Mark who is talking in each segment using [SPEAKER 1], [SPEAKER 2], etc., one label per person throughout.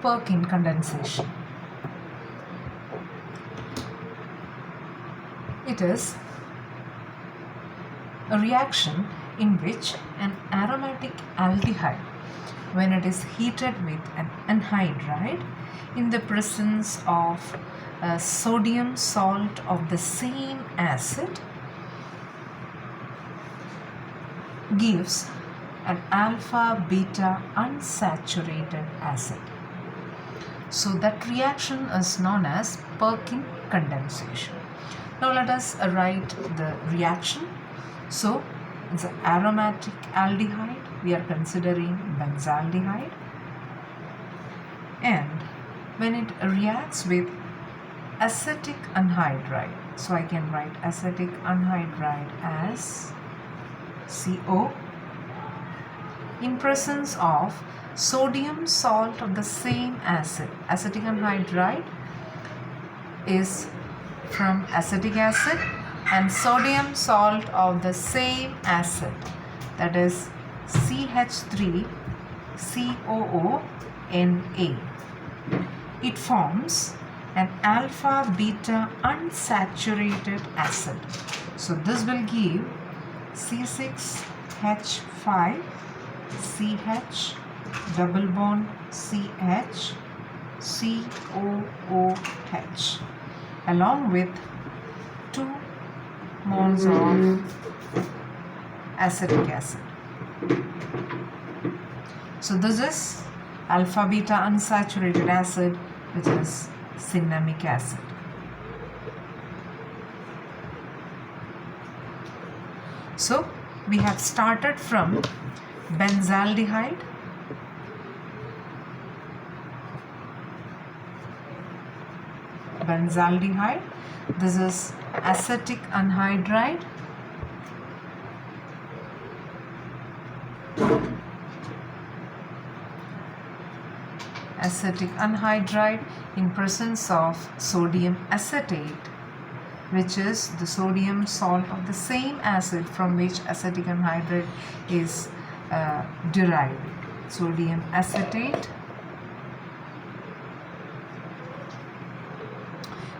[SPEAKER 1] Perkin condensation. It is a reaction in which an aromatic aldehyde, when it is heated with an anhydride in the presence of sodium salt of the same acid, gives an alpha beta unsaturated acid. So that reaction is known as Perkin condensation. Now let us write the reaction. So it's an aromatic aldehyde. We are considering benzaldehyde, and when it reacts with acetic anhydride, so I can write acetic anhydride as CO in presence of sodium salt of the same acid. Acetic anhydride is from acetic acid and sodium salt of the same acid, that is CH3COONA. It forms an alpha beta unsaturated acid. So this will give C6H5 CH double bond CH COOH along with 2 moles of acetic acid. So this is alpha beta unsaturated acid, which is cinnamic acid. So we have started from benzaldehyde, this is acetic anhydride, in presence of sodium acetate, which is the sodium salt of the same acid from which acetic anhydride is derived. Sodium acetate,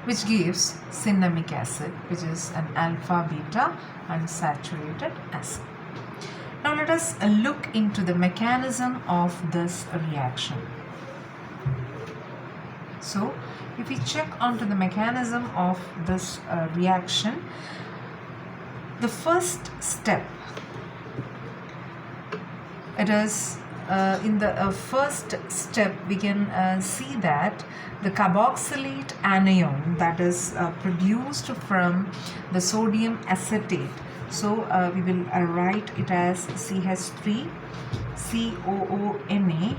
[SPEAKER 1] which gives cinnamic acid, which is an alpha beta unsaturated acid. Now let us look into the mechanism of this reaction. So if we check onto the mechanism of this reaction, the first step, it is in the first step we can see that the carboxylate anion that is produced from the sodium acetate, so we will write it as CH3COONA,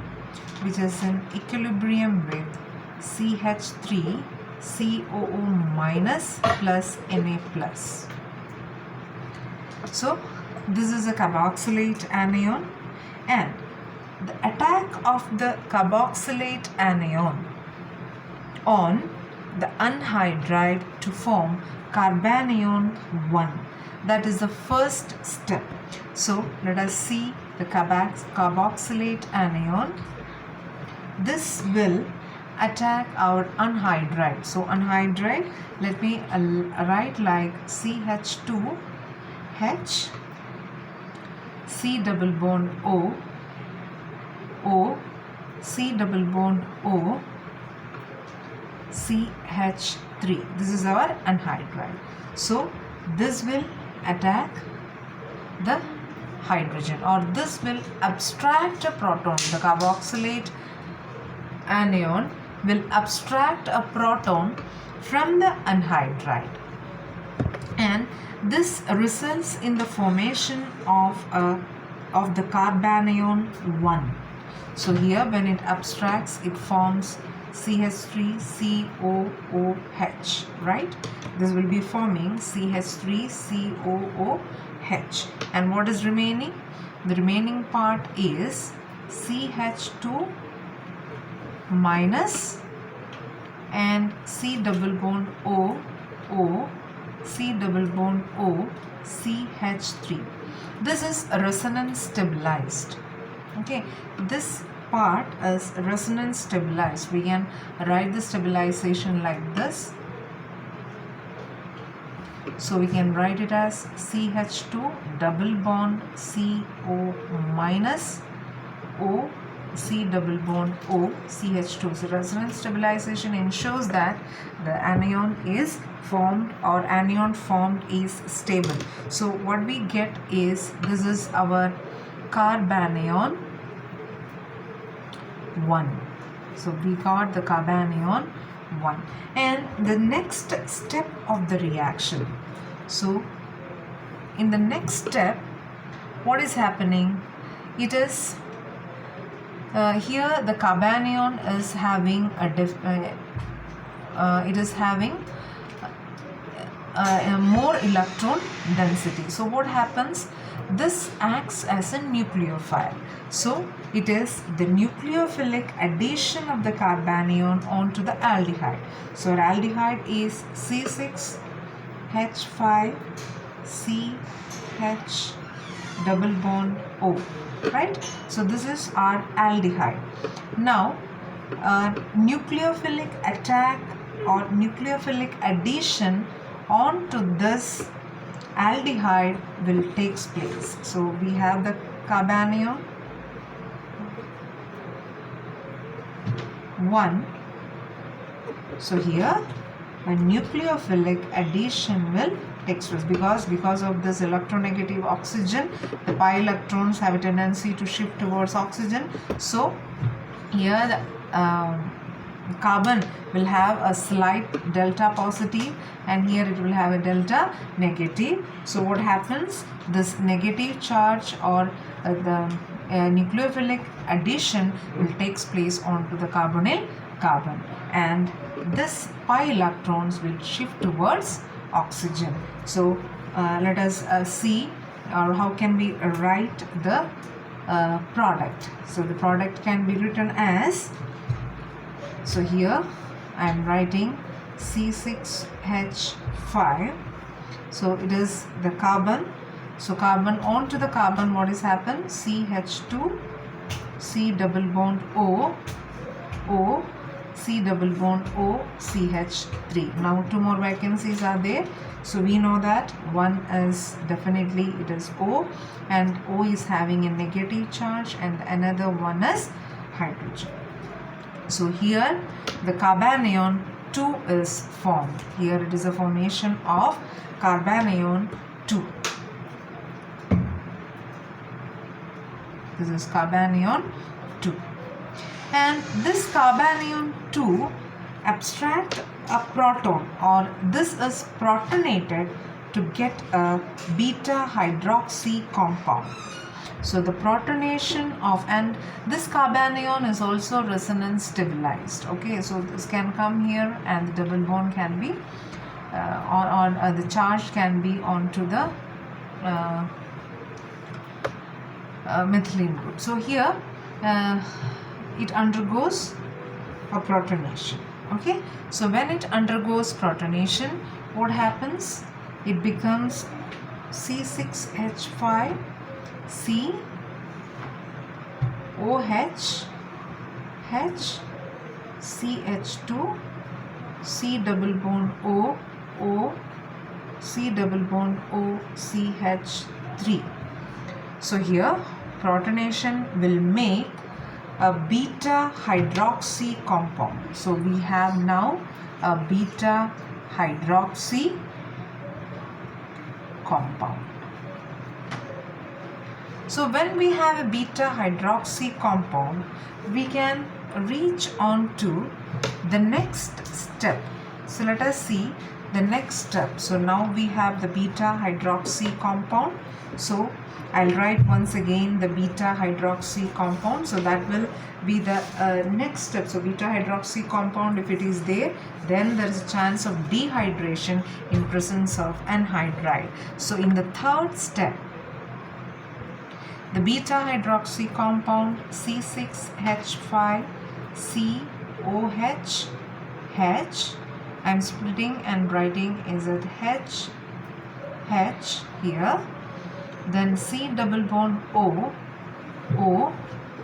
[SPEAKER 1] which is in equilibrium with CH3COO minus plus Na plus. So this is a carboxylate anion, and the attack of the carboxylate anion on the anhydride to form carbanion 1, that is the first step. So let us see the carboxylate anion. This will attack our anhydride. So anhydride, let me write like CH2H C double bond O C double bond O CH3. This is our anhydride. So this will attack the hydrogen, or this will abstract a proton. The carboxylate anion will abstract a proton from the anhydride, and this results in the formation of the carbanion 1. So here when it abstracts, it forms CH3COOH, right? This will be forming CH3COOH, and what is remaining? The remaining part is CH2 minus and C double bond O C double bond O CH3. This is resonance stabilized. Okay, this part is resonance stabilized. We can write the stabilization like this. So we can write it as CH2 double bond CO minus O, C double bond O, CH2. So resonance stabilization ensures that the anion is formed, or anion formed is stable. So what we get is, this is our carbanion 1. So we got the carbanion 1. And the next step of the reaction. So in the next step, what is happening? It is here the carbanion is having a more electron density. So what happens? This acts as a nucleophile. So it is the nucleophilic addition of the carbanion onto the aldehyde. So our aldehyde is C6H5CH double bond O, right? So this is our aldehyde. Now nucleophilic attack or nucleophilic addition onto this aldehyde will take place. So we have the carbanion 1. So here a nucleophilic addition will take place because of this electronegative oxygen. The pi electrons have a tendency to shift towards oxygen. So here the carbon will have a slight delta positive, and here it will have a delta negative. So what happens? This negative charge or the nucleophilic addition will take place onto the carbonyl carbon, and this pi electrons will shift towards oxygen. So let us see, or how can we write the product. So the product can be written as, so here I am writing C6H5. So it is the carbon. So carbon onto the carbon, what is happened? CH2, C double bond O, O, C double bond O, CH3. Now two more vacancies are there. So we know that one is definitely, it is O, and O is having a negative charge, and another one is hydrogen. So here the carbanion 2 is formed. Here it is a formation of carbanion 2. This is carbanion 2. And this carbanion 2 abstract a proton, or this is protonated to get a beta hydroxy compound. So the protonation of, and this carbanion is also resonance stabilized. Okay, so this can come here, and the double bond can be the charge can be onto the methylene group. So here it undergoes a protonation. Okay, so when it undergoes protonation, what happens? It becomes C6H5 C OH H CH2 C double bond O O C double bond O CH3. So here protonation will make a beta hydroxy compound. So we have now a beta hydroxy compound. So when we have a beta hydroxy compound, we can reach on to the next step. So let us see the next step. So now we have the beta hydroxy compound. So I'll write once again the beta hydroxy compound. So that will be the next step. So beta hydroxy compound, if it is there, then there is a chance of dehydration in presence of anhydride. So in the third step, the beta hydroxy compound C6H5 COH H, I am splitting and writing is it H here, then C double bond O O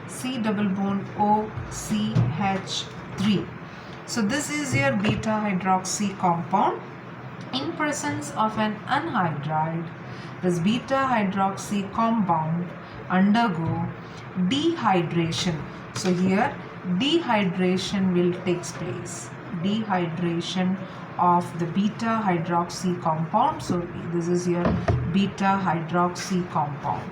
[SPEAKER 1] C double bond O CH3. So this is your beta hydroxy compound. In presence of an anhydride, this beta hydroxy compound undergo dehydration. So here dehydration will take place. Dehydration of the beta hydroxy compound. So this is your beta hydroxy compound.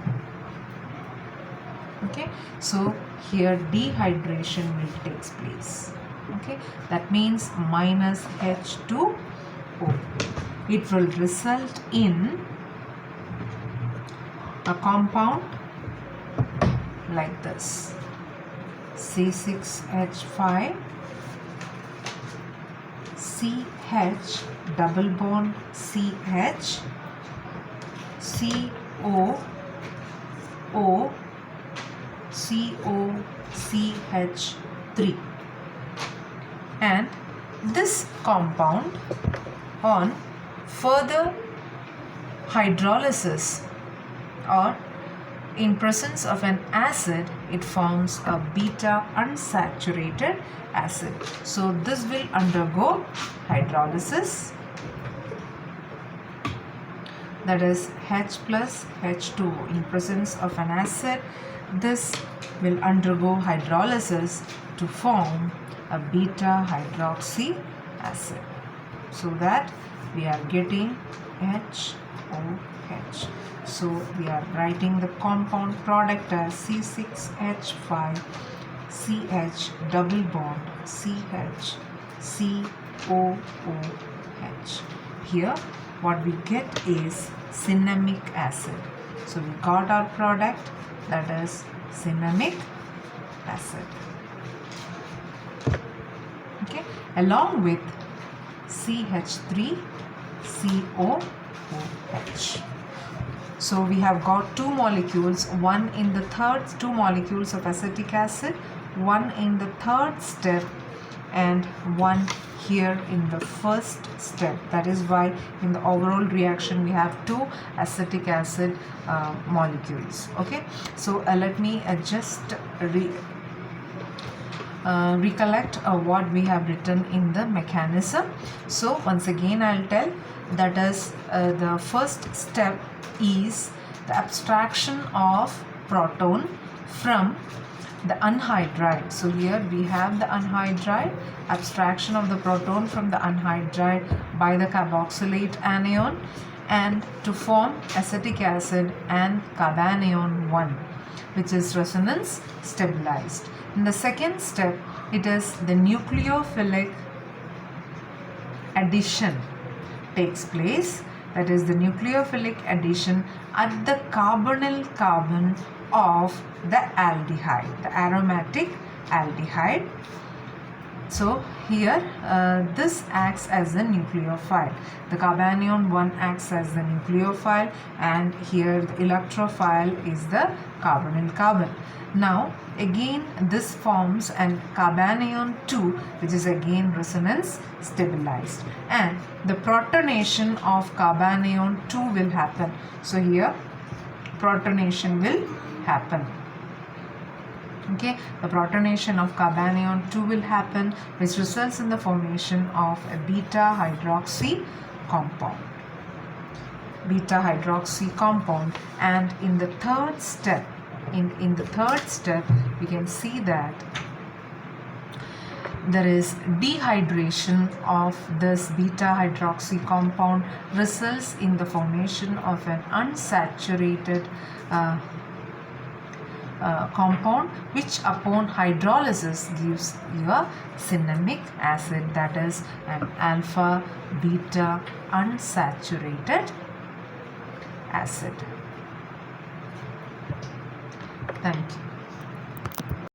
[SPEAKER 1] Okay, so here dehydration will take place. Okay, that means minus H2O. It will result in a compound like this: C6H5 CH double bond CH COO COCH3. And this compound, on further hydrolysis or in presence of an acid, it forms a beta unsaturated acid. So this will undergo hydrolysis, that is H plus H2O. In presence of an acid, this will undergo hydrolysis to form a beta hydroxy acid, so that we are getting HOH. So we are writing the compound product as C6H5 CH double bond CH COOH. Here what we get is cinnamic acid. So we got our product, that is cinnamic acid. Okay, along with CH3COOH. So we have got two molecules, one in the two molecules of acetic acid, one in the third step and one here in the first step. That is why in the overall reaction we have two acetic acid molecules. Okay, so let me just recollect what we have written in the mechanism. So once again I'll tell, that is the first step is the abstraction of proton from the anhydride. So here we have the anhydride, abstraction of the proton from the anhydride by the carboxylate anion, and to form acetic acid and carbanion 1, which is resonance stabilized. In the second step, it is the nucleophilic addition takes place, that is the nucleophilic addition at the carbonyl carbon of the aldehyde, the aromatic aldehyde. So here this acts as the nucleophile. The carbanion 1 acts as the nucleophile, and here the electrophile is the carbonyl carbon. Now again this forms an carbanion 2, which is again resonance stabilized, and the protonation of carbanion 2 will happen. So here protonation will happen. Okay, the protonation of carbanion 2 will happen, which results in the formation of a beta hydroxy compound. Beta hydroxy compound, and in the third step, in the third step, we can see that there is dehydration of this beta hydroxy compound, results in the formation of an unsaturated compound, which upon hydrolysis gives you a cinnamic acid, that is an alpha beta unsaturated acid. Thank you.